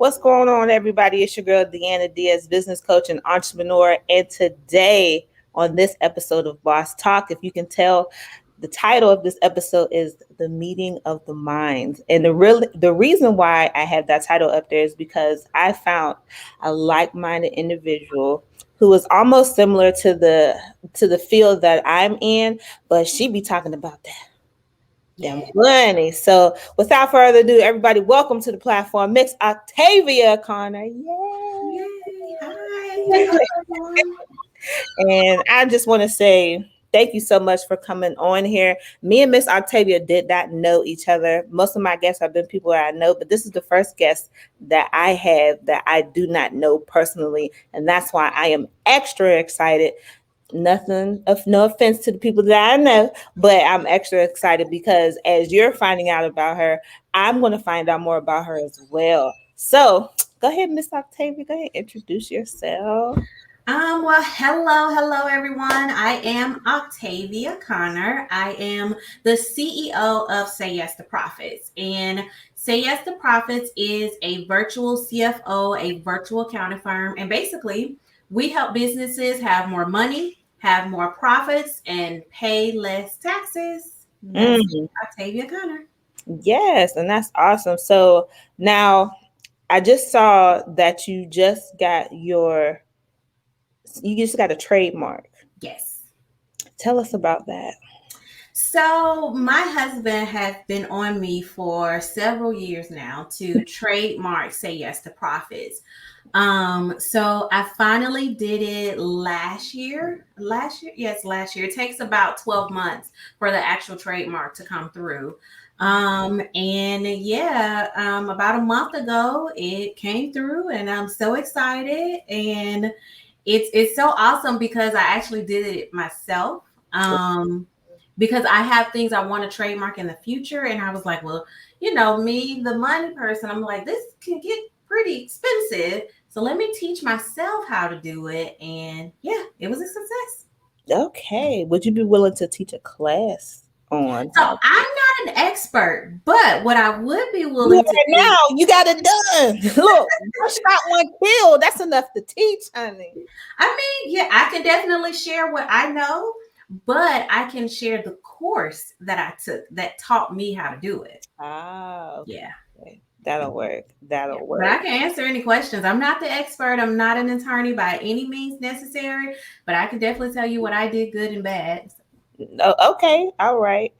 What's going on, everybody? It's your girl, Deanna Diaz, business coach and entrepreneur. And today on this episode of Boss Talk, if you can tell, the title of this episode is The Meeting of the Minds. And the reason why I have that title up there is because I found a like-minded individual who is almost similar to the field that I'm in, but she be talking about that damn money. So without further ado, everybody, welcome to the platform, Miss Octavia Conner. Yay! Hi. And I just want to say thank you so much for coming on here. Me and Miss Octavia did not know each other. Most of my guests have been people that I know, but this is the first guest that I have that I do not know personally. And that's why I am extra excited. Nothing of no offense to the people that I know, but I'm extra excited because as you're finding out about her, I'm going to find out more about her as well. So go ahead, Miss Octavia. Go ahead, introduce yourself. Hello, everyone. I am Octavia Conner. I am the CEO of Say Yes to Profits. And Say Yes to Profits is a virtual CFO, a virtual accounting firm. And basically, we help businesses have more money, have more profits, and pay less taxes. That's Octavia Conner. Yes, and that's awesome. So now I just saw that you just got a trademark. Yes. Tell us about that. So my husband has been on me for several years now to trademark Say Yes to Profits. So I finally did it last year. Yes, last year. It takes about 12 months for the actual trademark to come through. And yeah, about a month ago it came through and I'm so excited and it's so awesome because I actually did it myself. Because I have things I want to trademark in the future. And I was like, well, me, the money person, I'm like, this can get pretty expensive. So let me teach myself how to do it. And yeah, it was a success. Okay. Would you be willing to teach a class on So how? I'm not an expert, but what I would be Yeah, willing to do. now you got it done. Look, one shot, one kill. That's enough to teach, honey. I mean, yeah, I can definitely share what I know, but I can share the course that I took that taught me how to do it. Ah, Yeah. okay. That'll work. Yeah, That'll but I work. can answer any questions. I'm not the expert. I'm not an attorney by any means necessary, but I can definitely tell you what I did good and bad. Okay. All right.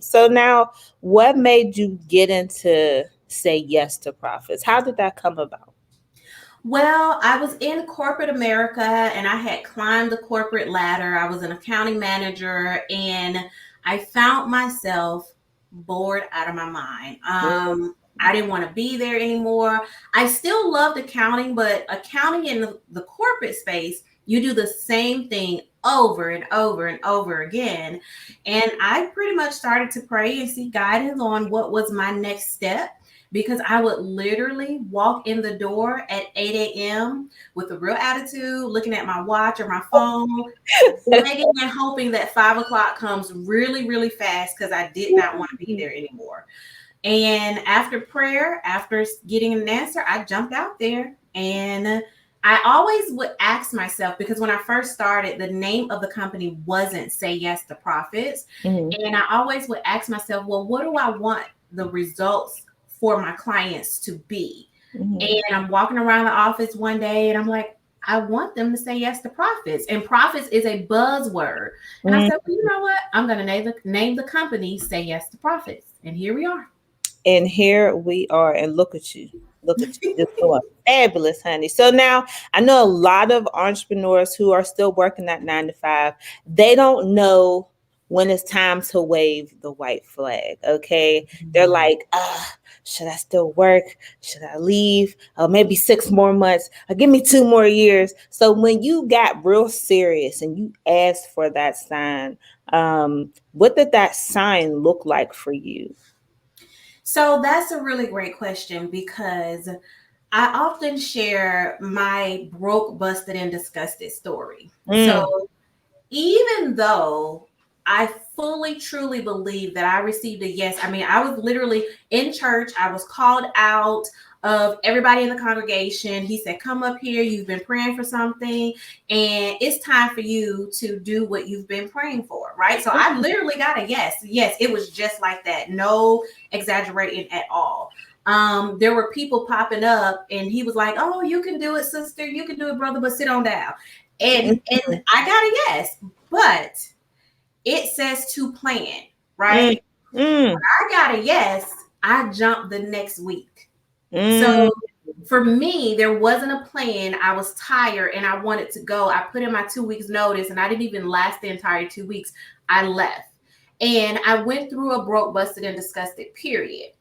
So now what made you get into Say Yes to Profits? How did that come about? Well, I was in corporate America and I had climbed the corporate ladder. I was an accounting manager and I found myself bored out of my mind. I didn't want to be there anymore. I still loved accounting, but accounting in the corporate space, you do the same thing over and over and over again. And I pretty much started to pray and seek guidance on what was my next step because I would literally walk in the door at 8 a.m. with a real attitude, looking at my watch or my phone, begging and hoping that 5 o'clock comes really, really fast because I did not want to be there anymore. And after prayer, after getting an answer, I jumped out there and I always would ask myself because when I first started, the name of the company wasn't Say Yes to Profits. Mhm. And I always would ask myself, well, what do I want the results for my clients to be? Mhm. And I'm walking around the office one day and I'm like, I want them to say yes to profits. And profits is a buzzword. And I Mhm. said, well, you know what? I'm going to name the company Say Yes to Profits. And here we are. And here we are, and look at you. Look at you. Just doing fabulous, honey. So now I know a lot of entrepreneurs who are still working that 9 to 5. They don't know when it's time to wave the white flag. Okay. They're like, should I still work? Should I leave? Maybe 6 more months. Give me 2 more years. So when you got real serious and you asked for that sign, what did that sign look like for you? So that's a really great question because I often share my broke, busted, and disgusted story. Mm, So even though I fully, truly believe that I received a yes, I mean, I was literally in church, I was called out. of everybody in the congregation. He said, come up here. You've been praying for something, and it's time for you to do what you've been praying for, right? So I literally got a yes. Yes, it was just like that. No exaggerating at all. There were people popping up, and he was like, oh, you can do it, sister. You can do it, brother, but sit on down. And I got a yes, but it says to plan, right? I got a yes, I jumped the next week. So for me, there wasn't a plan. I was tired and I wanted to go. I put in my 2 weeks notice, and I didn't even last the entire 2 weeks. I left, and I went through a broke, busted, and disgusted period.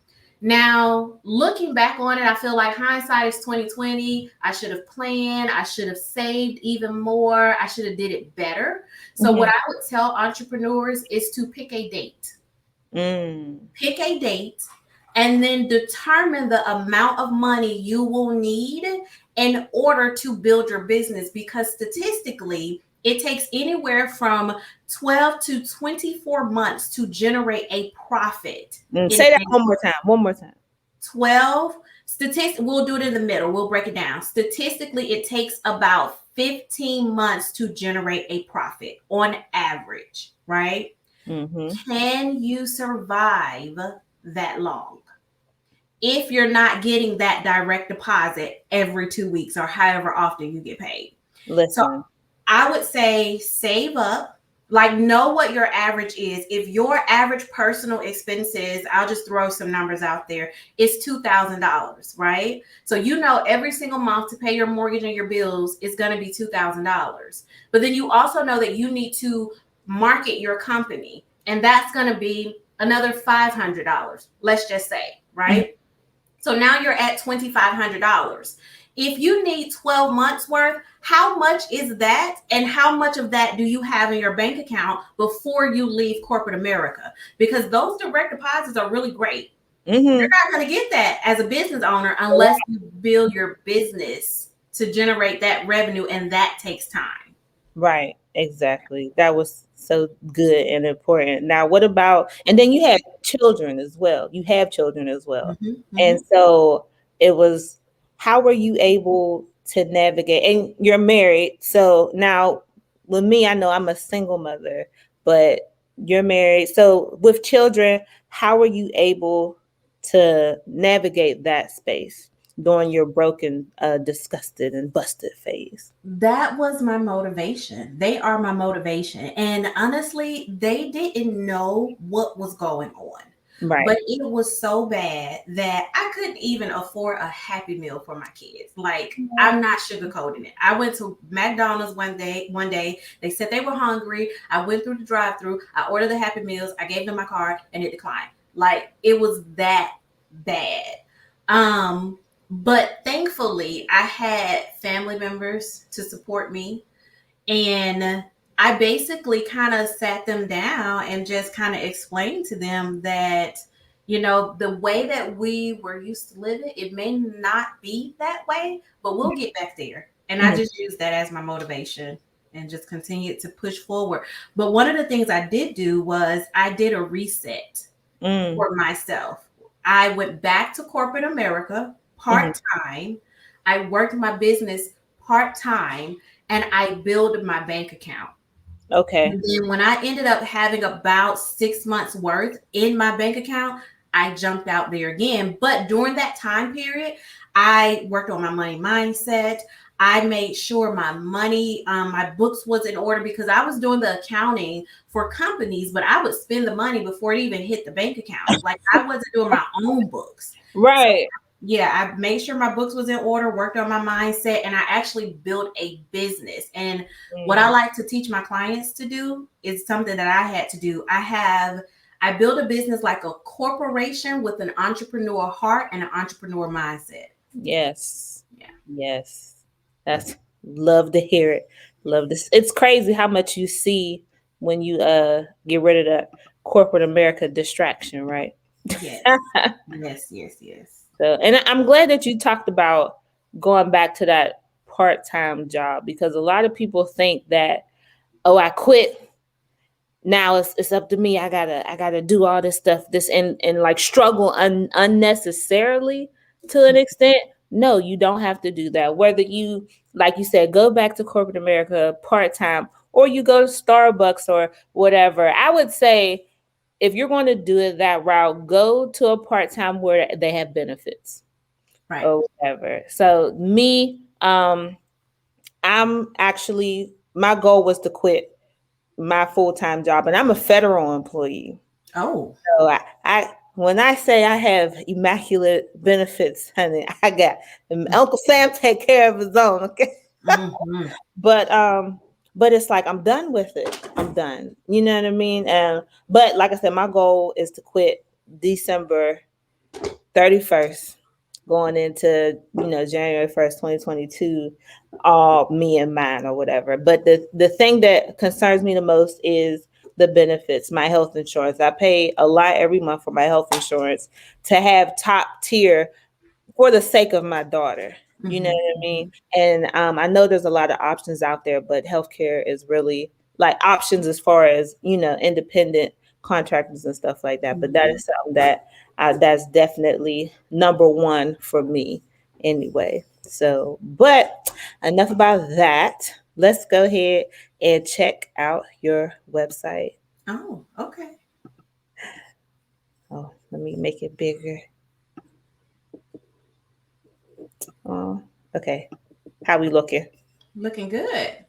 Now, looking back on it, I feel like hindsight is 2020. I should have planned. I should have saved even more. I should have did it better. So what I would tell entrepreneurs is to pick a date. Pick a date, and then determine the amount of money you will need in order to build your business, because statistically it takes anywhere from 12 to 24 months to generate a profit. Say that one more time. 12 we'll do it in the middle, we'll break it down. Statistically, it takes about 15 months to generate a profit on average, right? Can you survive that long if you're not getting that direct deposit every 2 weeks or however often you get paid? Listen. So I would say save up, like know what your average is. If your average personal expenses, I'll just throw some numbers out there, is $2,000, right? So you know every single month to pay your mortgage and your bills is going to be $2,000. But then you also know that you need to market your company, and that's going to be another $500, let's just say, right? So now you're at $2,500. If you need 12 months worth, how much is that? And how much of that do you have in your bank account before you leave corporate America? Because those direct deposits are really great. You're not going to get that as a business owner unless you build your business to generate that revenue, and that takes time. Right, exactly. That was so good and important. Now, what about, and then you have children as well. You have children as well. And so it was, how were you able to navigate? And you're married. So now with me, I know I'm a single mother, but you're married. So with children, how were you able to navigate that space during your broken, disgusted, and busted phase? That was my motivation. They are my motivation. And honestly, they didn't know what was going on. Right. But it was so bad that I couldn't even afford a Happy Meal for my kids. Like, I'm not sugarcoating it. I went to McDonald's one day. They said they were hungry. I went through the drive-thru. I ordered the Happy Meals. I gave them my card, and it declined. Like, it was that bad. But thankfully, I had family members to support me. And I basically kind of sat them down and just kind of explained to them that, you know, the way that we were used to living, it may not be that way, but we'll get back there. And I just used that as my motivation and just continued to push forward. But one of the things I did do was I did a reset for myself. I went back to corporate America part-time. I worked my business part-time, and I built my bank account. Okay. And then when I ended up having about 6 months worth in my bank account, I jumped out there again. But during that time period, I worked on my money mindset. I made sure my money, my books was in order, because I was doing the accounting for companies, but I would spend the money before it even hit the bank account. Like, I wasn't doing my own books. Right. So, yeah, I made sure my books was in order, worked on my mindset, and I actually built a business. And what I like to teach my clients to do is something that I had to do. I built a business like a corporation with an entrepreneur heart and an entrepreneur mindset. Yes. Yeah. Yes. That's, love to hear it. Love this. It's crazy how much you see when you get rid of the corporate America distraction, right? Yes. Yes. So, and I'm glad that you talked about going back to that part-time job, because a lot of people think that, oh, I quit, now it's up to me. I gotta do all this stuff, and like struggle unnecessarily to an extent, no, you don't have to do that. Whether you, like you said, go back to corporate America part time or you go to Starbucks or whatever, I would say if you're going to do it that route, go to a part time where they have benefits Right. or whatever. So, me, I'm actually, my goal was to quit my full time job, and I'm a federal employee. Oh. So I when I say I have immaculate benefits, honey, I got Uncle Sam take care of his own. Okay, Mm-hmm. but it's like I'm done with it. I'm done. You know what I mean? But like I said, my goal is to quit December 31st, going into January 1st, 2022, all me and mine or whatever. But the thing that concerns me the most is the benefits, my health insurance. I pay a lot every month for my health insurance to have top tier for the sake of my daughter. You know Mm-hmm. what I mean? And I know there's a lot of options out there, but healthcare is really like options as far as independent contractors and stuff like that. But that Mm-hmm. is something that that's definitely number one for me, anyway. So, but enough about that. Let's go ahead and check out your website. Oh, okay. Oh, let me make it bigger. Oh, okay. How we looking? Looking good.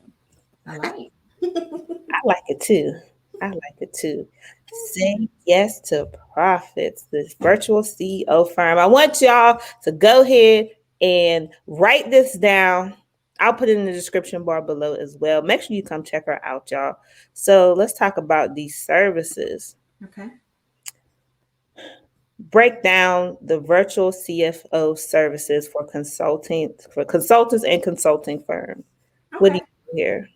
I like. I like it too. I like it too. Say yes to profits, this virtual CEO firm. I want y'all to go ahead and write this down. I'll put it in the description bar below as well. Make sure you come check her out, y'all. So let's talk about these services. Okay. Break down the virtual CFO services for consultants and consulting firms. What do Okay. you hear?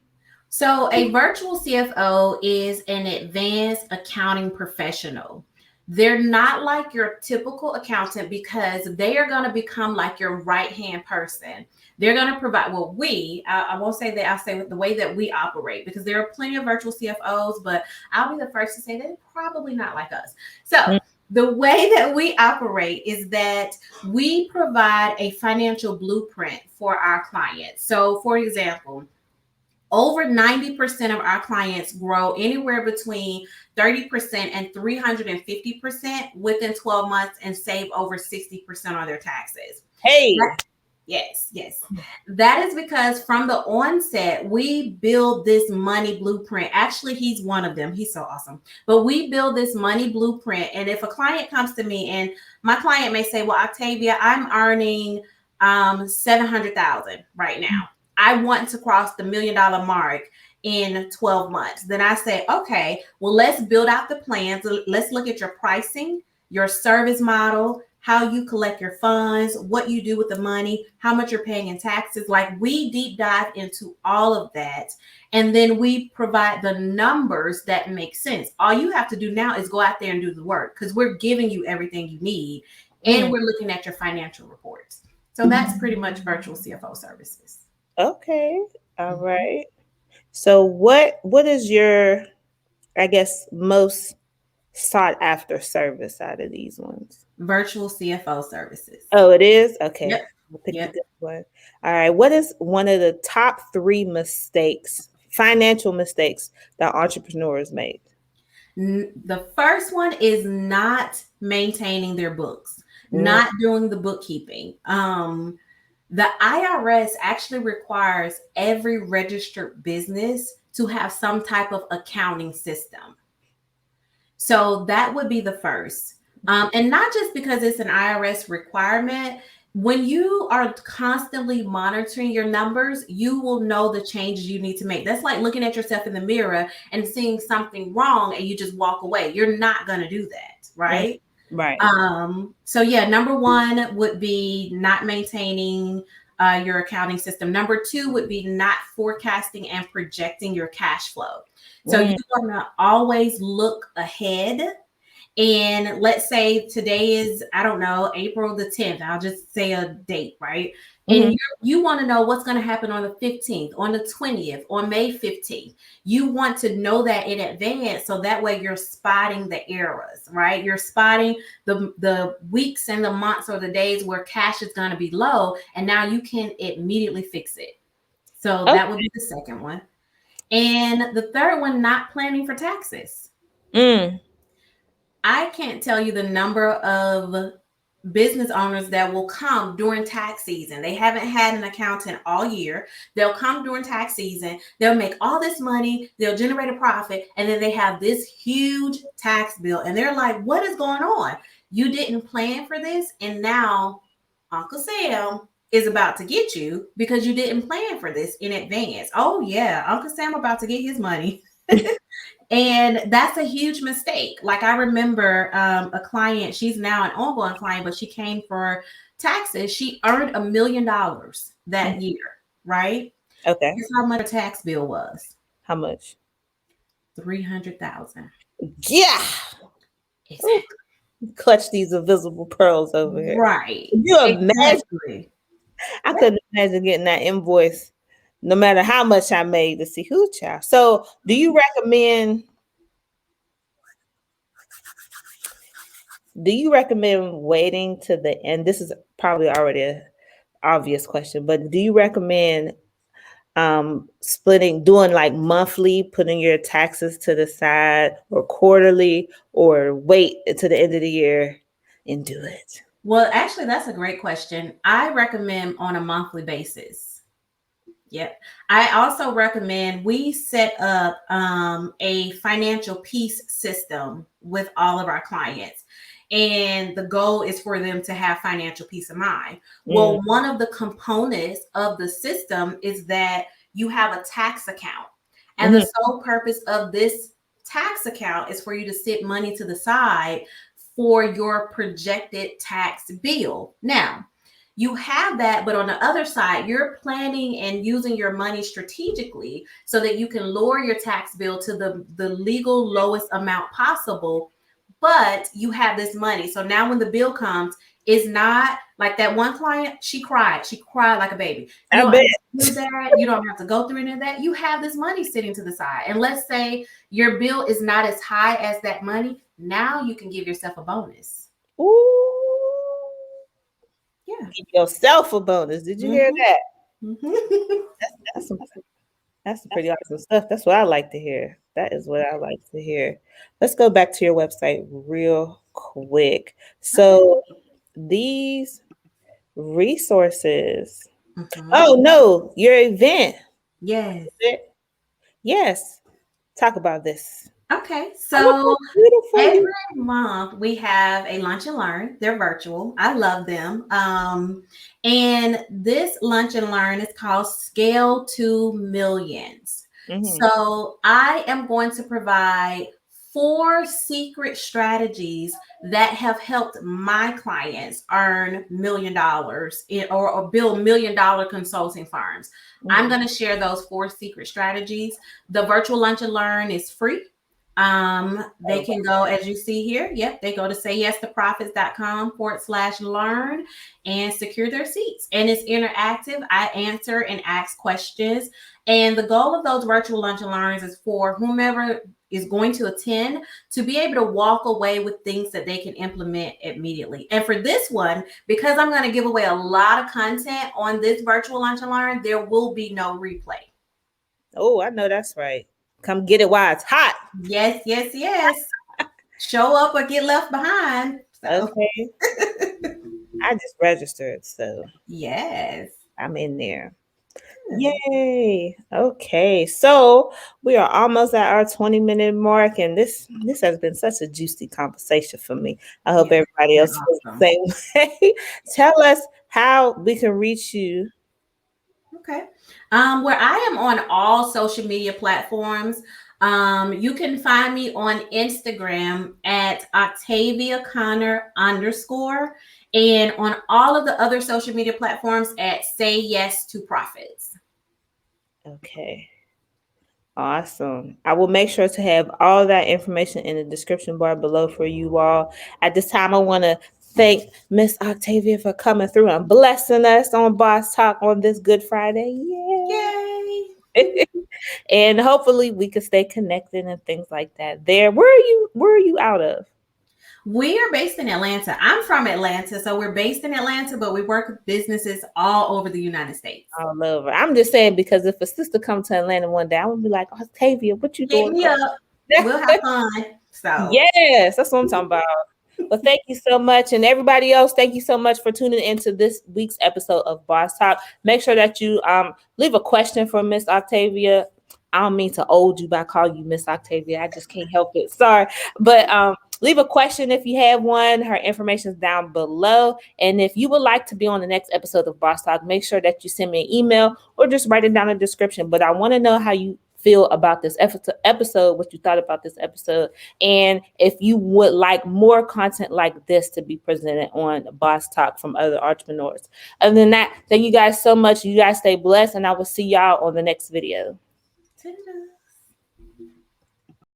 So, a virtual CFO is an advanced accounting professional. They're not like your typical accountant because they are going to become like your right hand person. They're going to provide, well, I won't say that, I'll say the way that we operate because there are plenty of virtual CFOs, but I'll be the first to say they're probably not like us. So, the way that we operate is that we provide a financial blueprint for our clients. So, for example, over 90% of our clients grow anywhere between 30% and 350% within 12 months and save over 60% on their taxes. Hey. Yes, yes. That is because from the onset, we build this money blueprint. Actually, he's one of them. He's so awesome. But we build this money blueprint. And if a client comes to me and my client may say, well, Octavia, I'm earning 700,000 right now. I want to cross the $1 million mark in 12 months. Then I say, okay, well, let's build out the plans. Let's look at your pricing, your service model, how you collect your funds, what you do with the money, how much you're paying in taxes. Like we deep dive into all of that. And then we provide the numbers that make sense. All you have to do now is go out there and do the work because we're giving you everything you need and we're looking at your financial reports. So that's pretty much virtual CFO services. Okay. All right. So what is your, I guess, most sought after service out of these ones? Virtual CFO services. Oh, it is? Okay. Yep. We'll pick the Yep. good one. All right. What is one of the top three financial mistakes that entrepreneurs make? The first one is not maintaining their books, Mm, not doing the bookkeeping. The IRS actually requires every registered business to have some type of accounting system. So that would be the first. And not just because it's an IRS requirement. When you are constantly monitoring your numbers, you will know the changes you need to make. That's like looking at yourself in the mirror and seeing something wrong and you just walk away. You're not going to do that, mm, right? right. So yeah, number one would be not maintaining your accounting system. Number two would be not forecasting and projecting your cash flow. So you Mm, want to always look ahead And let's say today is, I don't know, April the 10th. I'll just say a date, right? And Mhm. you want to know what's going to happen on the 15th, on the 20th, on May 15th. You want to know that in advance so that way you're spotting the errors, right? You're spotting the weeks and the months or the days where cash is going to be low, and now you can immediately fix it. So Okay. that would be the second one. And the third one, not planning for taxes. Mm. I can't tell you the number of business owners that will come during tax season. They haven't had an accountant all year. They'll come during tax season. They'll make all this money. They'll generate a profit. And then they have this huge tax bill. And they're like, what is going on? You didn't plan for this. And now Uncle Sam is about to get you because you didn't plan for this in advance. Oh, yeah. Uncle Sam about to get his money. And that's a huge mistake. Like I remember a client, she's now an ongoing client, but she came for taxes. She earned $1 million Mm. that year, right? Okay. Guess how much her tax bill was? How much? 300,000. Yeah. Ooh, Exactly. clutch these invisible pearls over here. Right. Can you imagine? Exactly. I couldn't imagine getting that invoice, no matter how much I made to see who child. So, do you recommend waiting to the end? This is probably already an obvious question, but do you recommend splitting, doing like monthly, putting your taxes to the side, or quarterly, or wait until the end of the year and do it? Well, actually, that's a great question. I recommend on a monthly basis. Yep. I also recommend we set up a financial peace system with all of our clients. And the goal is for them to have financial peace of mind. Mm, Well, one of the components of the system is that you have a tax account. And the mhm, sole purpose of this tax account is for you to sit money to the side for your projected tax bill. Now, you have that, but on the other side, you're planning and using your money strategically so that you can lower your tax bill to the legal lowest amount possible. But you have this money. So now when the bill comes, it's not like that one client, she cried. She cried like a baby. You I don't bet. have to do that. You don't have to go through any of that. You have this money sitting to the side. And let's say your bill is not as high as that money. Now you can give yourself a bonus. Ooh, Yeah. give yourself a bonus. Did you hear Mm-hmm. that? Mm-hmm. That's some That's some pretty awesome stuff. That's what I like to hear. That is what I like to hear. Let's go back to your website real quick. Okay. So these resources. Mm-hmm. Oh no, your event. Yes. Yes. Talk about this. Okay. Oh, look how So beautiful every you. month we have a lunch and learn. They're virtual. I love them. And this lunch and learn is called Scale to Millions. Mm-hmm. So I am going to provide 4 secret strategies that have helped my clients earn $1 million or build $1 million consulting firms. I'm Mm-hmm. going to share those 4 secret strategies. The virtual lunch and learn is free. They Oh, can go as you see here. Yep, they go to sayyes2profits.com/learn and secure their seats. And it's interactive. I answer and ask questions. And the goal of those virtual lunch and learns is for whomever is going to attend to be able to walk away with things that they can implement immediately. And for this one, because I'm going to give away a lot of content on this virtual lunch and learn, there will be no replay. oh, I know that's right. Come get it while it's hot. Yes, yes, yes. Show up or get left behind. So, Okay. I just registered, so yes. I'm in there. Good. Yay. Okay. So we are almost at our 20-minute mark, and this has been such a juicy conversation for me. I hope Yes, everybody been else feels awesome. the same way. Tell us how we can reach you. Okay. Where I am on all social media platforms. You can find me on Instagram at Octavia Conner _ and on all of the other social media platforms at Say Yes to Profits. Okay. Awesome. I will make sure to have all that information in the description bar below for you all. At this time, I want to thank Miss Octavia for coming through and blessing us on Boss Talk on this Good Friday. Yay! Yeah. And hopefully we can stay connected and things like that. There. Where are you out of? We are based in Atlanta. I'm from Atlanta, so we're based in Atlanta, but we work with businesses all over the United States. All over. I'm just saying because if a sister come to Atlanta one day, I would be like, Octavia, what you Hit doing? me up. We'll have fun. So, Yes, that's what I'm talking about. Well, thank you so much. And everybody else, thank you so much for tuning into this week's episode of Boss Talk. Make sure that you leave a question for Miss Octavia. I don't mean to old you by calling you Miss Octavia. I just can't help it. Sorry. But leave a question if you have one. Her information is down below. And if you would like to be on the next episode of Boss Talk, make sure that you send me an email or just write it down in the description. But I want to know how you feel about this episode, what you thought about this episode, and if you would like more content like this to be presented on Boss Talk from other entrepreneurs. Other than that, thank you guys so much. You guys stay blessed, and I will see y'all on the next video. ta-da.